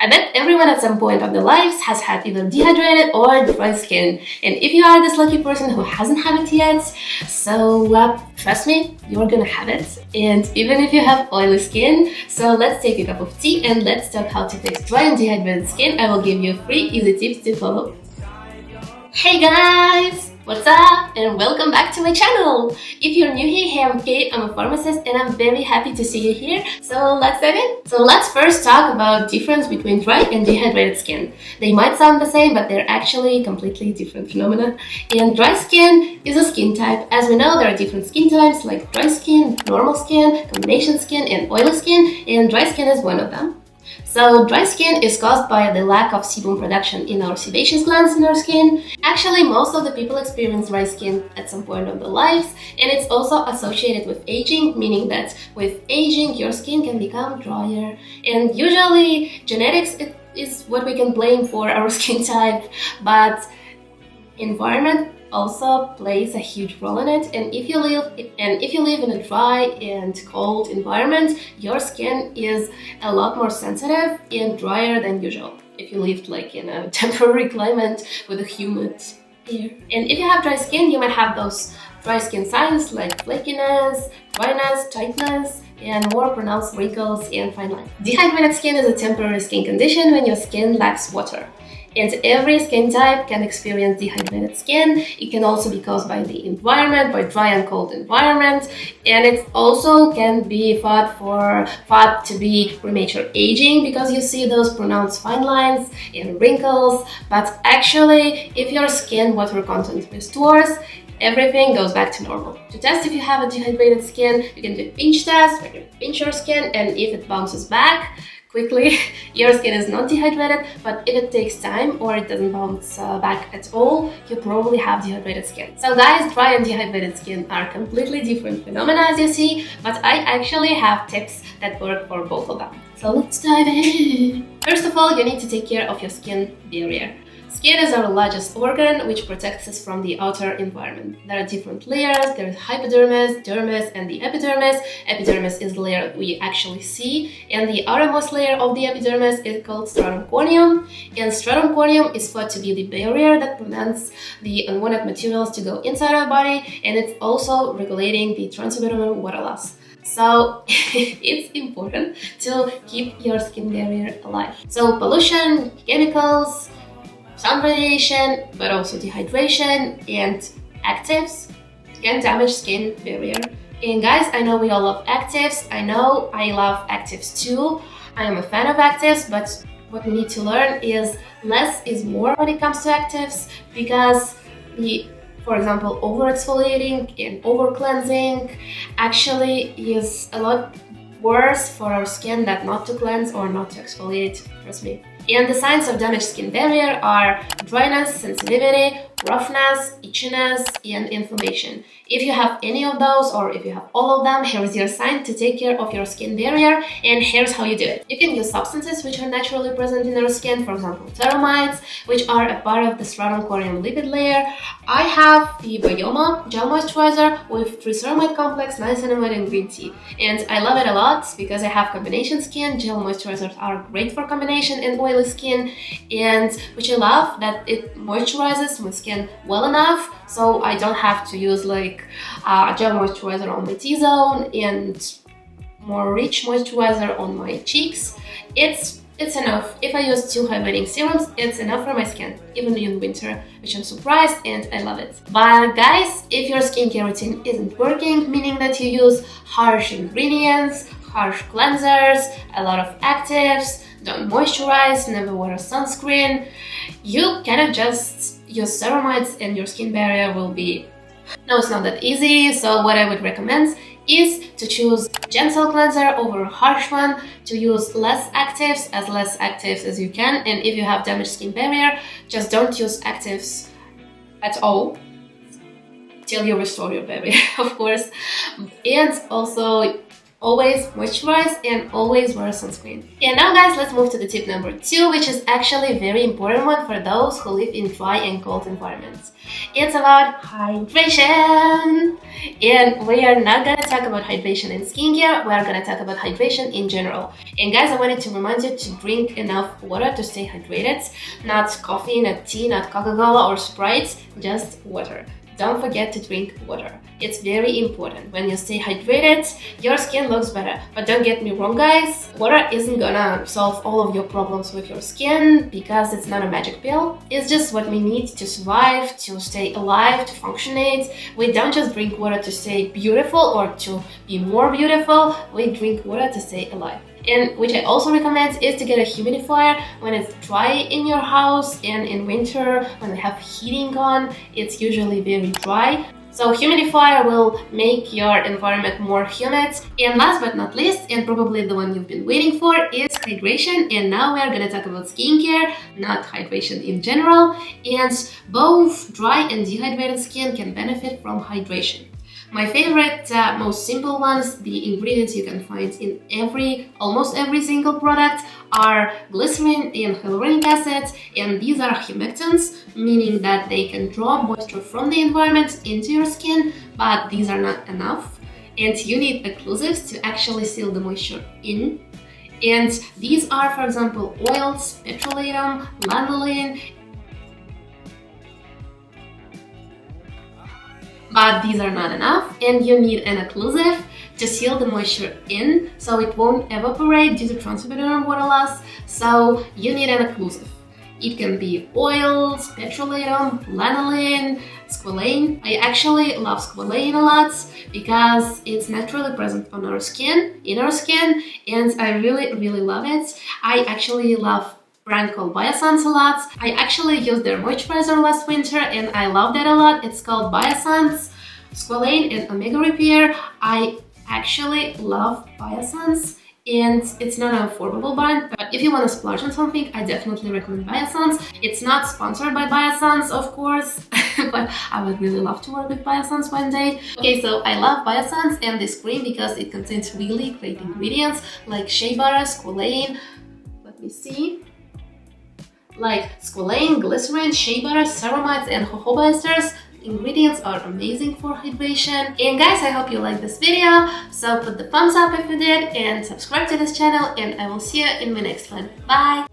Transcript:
I bet everyone at some point of their lives has had either dehydrated or dry skin. And if you are this lucky person who hasn't had it yet, so trust me, you're gonna have it. And even if you have oily skin, so let's take a cup of tea and let's talk how to fix dry and dehydrated skin. I will give you 3 easy tips to follow. Hey guys! What's up? And welcome back to my channel! If you're new here, hey, I'm Kate, I'm a pharmacist and I'm very happy to see you here. So let's dive in. So let's first talk about difference between dry and dehydrated skin. They might sound the same, but they're actually completely different phenomena. And dry skin is a skin type. As we know, there are different skin types like dry skin, normal skin, combination skin, and oily skin, and dry skin is one of them. So dry skin is caused by the lack of sebum production in our sebaceous glands in our skin. Actually, most of the people experience dry skin at some point of their lives, and it's also associated with aging, meaning that with aging your skin can become drier. And usually genetics is what we can blame for our skin type, but environment also plays a huge role in it. And if you live in a dry and cold environment, your skin is a lot more sensitive and drier than usual if you lived like in a temporary climate with a humid air. And if you have dry skin, you might have those dry skin signs like flakiness, dryness, tightness, and more pronounced wrinkles and fine lines. Dehydrated skin is a temporary skin condition when your skin lacks water. And every skin type can experience dehydrated skin. It can also be caused by the environment, by dry and cold environment, and it also can be thought to be premature aging because you see those pronounced fine lines and wrinkles. But actually, if your skin water content restores, everything goes back to normal. To test if you have a dehydrated skin, you can do a pinch test where you pinch your skin, and if it bounces back quickly, your skin is not dehydrated. But if it takes time or it doesn't bounce back at all, you probably have dehydrated skin. So guys, dry and dehydrated skin are completely different phenomena as you see, but I actually have tips that work for both of them. So let's dive in. First of all, you need to take care of your skin barrier. Skin is our largest organ, which protects us from the outer environment. There are different layers. There is hypodermis, dermis, and the epidermis. Epidermis is the layer we actually see, and the outermost layer of the epidermis is called stratum corneum. And stratum corneum is thought to be the barrier that prevents the unwanted materials to go inside our body, and it's also regulating the transabdominal water loss. So it's important to keep your skin barrier alive. So pollution, chemicals, sun radiation, but also dehydration and actives can damage skin barrier. And guys, I know we all love actives. I know I love actives too. I am a fan of actives, but what we need to learn is less is more when it comes to actives, because for example, over-exfoliating and over-cleansing actually is a lot worse for our skin than not to cleanse or not to exfoliate, trust me. And the signs of damaged skin barrier are dryness, sensitivity, roughness, itchiness, and inflammation. If you have any of those, or if you have all of them, here is your sign to take care of your skin barrier, and here's how you do it. You can use substances which are naturally present in our skin, for example, ceramides, which are a part of the stratum corneum lipid layer. I have the Bioma gel moisturizer with triceramide complex, niacinamide, and green tea, and I love it a lot because I have combination skin. Gel moisturizers are great for combination and oily skin, and which I love that it moisturizes my skin well enough so I don't have to use like a gel moisturizer on my T-zone and more rich moisturizer on my cheeks. It's enough. If I use 2 hydrating serums, it's enough for my skin, even in winter, which I'm surprised and I love it. But guys, if your skincare routine isn't working, meaning that you use harsh ingredients, harsh cleansers, a lot of actives, don't moisturize, never wear a sunscreen, you cannot just use ceramides and your skin barrier will be... No, it's not that easy. So what I would recommend is to choose gentle cleanser over a harsh one, to use less actives as you can, and if you have damaged skin barrier, just don't use actives at all till you restore your barrier, of course. And also always moisturize and always wear sunscreen. And now guys, let's move to the tip number 2, which is actually a very important one for those who live in dry and cold environments. It's about hydration. And we are not gonna talk about hydration in skincare, we are gonna talk about hydration in general. And guys, I wanted to remind you to drink enough water to stay hydrated. Not coffee, not tea, not Coca-Cola or Sprite, just water. Don't forget to drink water. It's very important. When you stay hydrated, your skin looks better. But don't get me wrong guys, water isn't gonna solve all of your problems with your skin because it's not a magic pill. It's just what we need to survive, to stay alive, to functionate. We don't just drink water to stay beautiful or to be more beautiful. We drink water to stay alive. And which I also recommend is to get a humidifier when it's dry in your house, and in winter when we have heating on, it's usually very dry. So humidifier will make your environment more humid. And last but not least, and probably the one you've been waiting for, is hydration. And now we are gonna talk about skincare, not hydration in general. And both dry and dehydrated skin can benefit from hydration. My favorite, most simple ones, the ingredients you can find in almost every single product, are glycerin and hyaluronic acid, and these are humectants, meaning that they can draw moisture from the environment into your skin, but these are not enough, and you need occlusives to actually seal the moisture in. And these are, for example, oils, petrolatum, lanolin. But these are not enough, and you need an occlusive to seal the moisture in so it won't evaporate due to transpyreneal water loss. So you need an occlusive. It can be oils, petrolatum, lanolin, squalane. I actually love squalane a lot because it's naturally present on our skin, in our skin, and I really love it. I actually love brand called Biossance a lot. I actually used their moisturizer last winter and I love that a lot. It's called Biossance, Squalane and Omega Repair. I actually love Biossance, and it's not an affordable brand, but if you want to splurge on something, I definitely recommend Biossance. It's not sponsored by Biossance, of course, but I would really love to work with Biossance one day. Okay, so I love Biossance and this cream because it contains really great ingredients like shea butter, squalane, let me see, like squalane, glycerin, shea butter, ceramides, and jojoba esters. Ingredients are amazing for hydration. And guys, I hope you liked this video, so put the thumbs up if you did and subscribe to this channel, and I will see you in my next one. Bye!